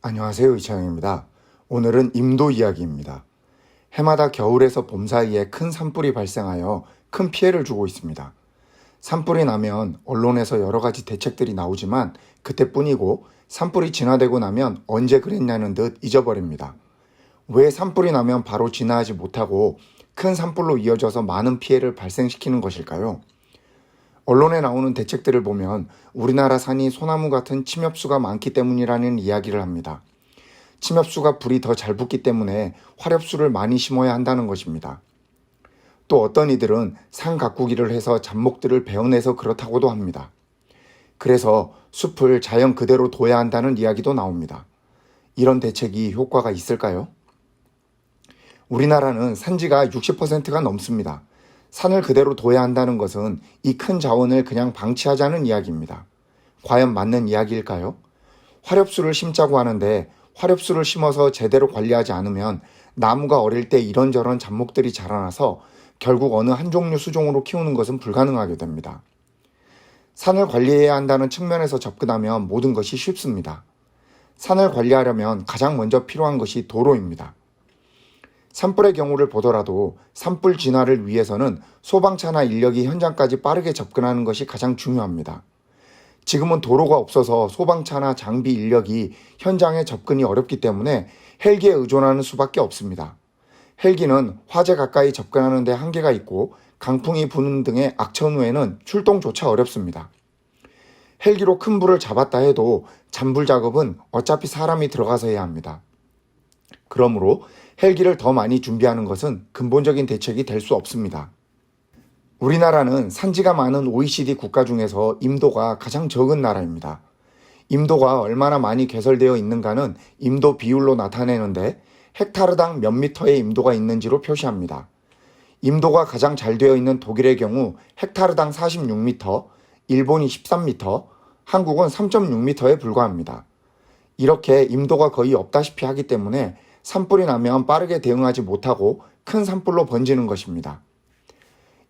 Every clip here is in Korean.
안녕하세요, 이창영입니다. 오늘은 임도 이야기입니다. 해마다 겨울에서 봄 사이에 큰 산불이 발생하여 큰 피해를 주고 있습니다. 산불이 나면 언론에서 여러 가지 대책들이 나오지만 그때뿐이고 산불이 진화되고 나면 언제 그랬냐는 듯 잊어버립니다. 왜 산불이 나면 바로 진화하지 못하고 큰 산불로 이어져서 많은 피해를 발생시키는 것일까요? 언론에 나오는 대책들을 보면 우리나라 산이 소나무 같은 침엽수가 많기 때문이라는 이야기를 합니다. 침엽수가 불이 더 잘 붙기 때문에 화렵수를 많이 심어야 한다는 것입니다. 또 어떤 이들은 산 가꾸기를 해서 잡목들을 베어내서 그렇다고도 합니다. 그래서 숲을 자연 그대로 둬야 한다는 이야기도 나옵니다. 이런 대책이 효과가 있을까요? 우리나라는 산지가 60%가 넘습니다. 산을 그대로 둬야 한다는 것은 이 큰 자원을 그냥 방치하자는 이야기입니다. 과연 맞는 이야기일까요? 화렵수를 심자고 하는데 화렵수를 심어서 제대로 관리하지 않으면 나무가 어릴 때 이런저런 잡목들이 자라나서 결국 어느 한 종류 수종으로 키우는 것은 불가능하게 됩니다. 산을 관리해야 한다는 측면에서 접근하면 모든 것이 쉽습니다. 산을 관리하려면 가장 먼저 필요한 것이 도로입니다. 산불의 경우를 보더라도 산불 진화를 위해서는 소방차나 인력이 현장까지 빠르게 접근하는 것이 가장 중요합니다. 지금은 도로가 없어서 소방차나 장비 인력이 현장에 접근이 어렵기 때문에 헬기에 의존하는 수밖에 없습니다. 헬기는 화재 가까이 접근하는 데 한계가 있고 강풍이 부는 등의 악천후에는 출동조차 어렵습니다. 헬기로 큰 불을 잡았다 해도 잠불 작업은 어차피 사람이 들어가서 해야 합니다. 그러므로 헬기를 더 많이 준비하는 것은 근본적인 대책이 될 수 없습니다. 우리나라는 산지가 많은 OECD 국가 중에서 임도가 가장 적은 나라입니다. 임도가 얼마나 많이 개설되어 있는가는 임도 비율로 나타내는데 헥타르당 몇 미터의 임도가 있는지로 표시합니다. 임도가 가장 잘 되어 있는 독일의 경우 헥타르당 46m, 일본이 13m, 한국은 3.6m에 불과합니다. 이렇게 임도가 거의 없다시피 하기 때문에 산불이 나면 빠르게 대응하지 못하고 큰 산불로 번지는 것입니다.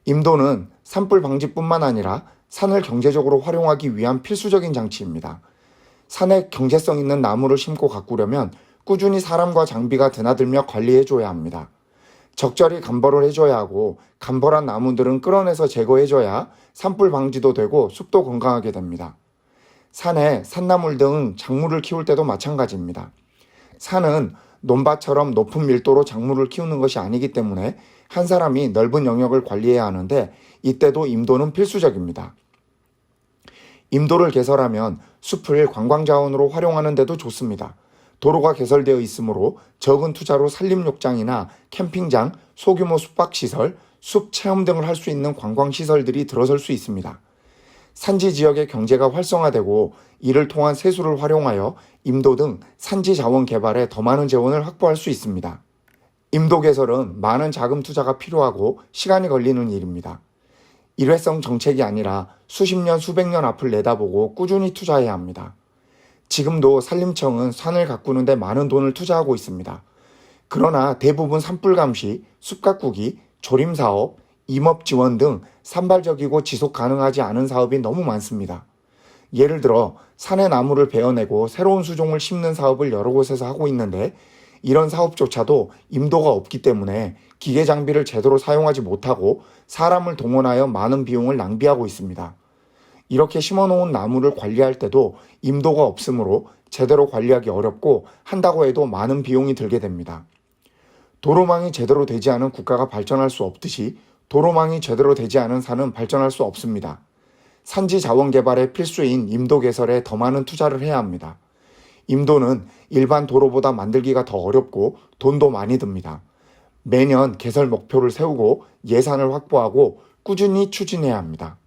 임도는 산불 방지뿐만 아니라 산을 경제적으로 활용하기 위한 필수적인 장치입니다. 산에 경제성 있는 나무를 심고 가꾸려면 꾸준히 사람과 장비가 드나들며 관리해줘야 합니다. 적절히 감벌을 해줘야 하고 감벌한 나무들은 끌어내서 제거해줘야 산불 방지도 되고 숲도 건강하게 됩니다. 산에 산나물 등 작물을 키울 때도 마찬가지입니다. 산은 논밭처럼 높은 밀도로 작물을 키우는 것이 아니기 때문에 한 사람이 넓은 영역을 관리해야 하는데 이때도 임도는 필수적입니다. 임도를 개설하면 숲을 관광자원으로 활용하는 데도 좋습니다. 도로가 개설되어 있으므로 적은 투자로 산림욕장이나 캠핑장, 소규모 숙박시설, 숲 체험 등을 할 수 있는 관광시설들이 들어설 수 있습니다. 산지 지역의 경제가 활성화되고 이를 통한 세수를 활용하여 임도 등 산지 자원 개발에 더 많은 재원을 확보할 수 있습니다. 임도 개설은 많은 자금 투자가 필요하고 시간이 걸리는 일입니다. 일회성 정책이 아니라 수십 년, 수백 년 앞을 내다보고 꾸준히 투자해야 합니다. 지금도 산림청은 산을 가꾸는 데 많은 돈을 투자하고 있습니다. 그러나 대부분 산불 감시, 숲 가꾸기, 조림 사업, 임업 지원 등 산발적이고 지속 가능하지 않은 사업이 너무 많습니다. 예를 들어 산의 나무를 베어내고 새로운 수종을 심는 사업을 여러 곳에서 하고 있는데 이런 사업조차도 임도가 없기 때문에 기계 장비를 제대로 사용하지 못하고 사람을 동원하여 많은 비용을 낭비하고 있습니다. 이렇게 심어놓은 나무를 관리할 때도 임도가 없으므로 제대로 관리하기 어렵고 한다고 해도 많은 비용이 들게 됩니다. 도로망이 제대로 되지 않은 국가가 발전할 수 없듯이 도로망이 제대로 되지 않은 산은 발전할 수 없습니다. 산지 자원 개발의 필수인 임도 개설에 더 많은 투자를 해야 합니다. 임도는 일반 도로보다 만들기가 더 어렵고 돈도 많이 듭니다. 매년 개설 목표를 세우고 예산을 확보하고 꾸준히 추진해야 합니다.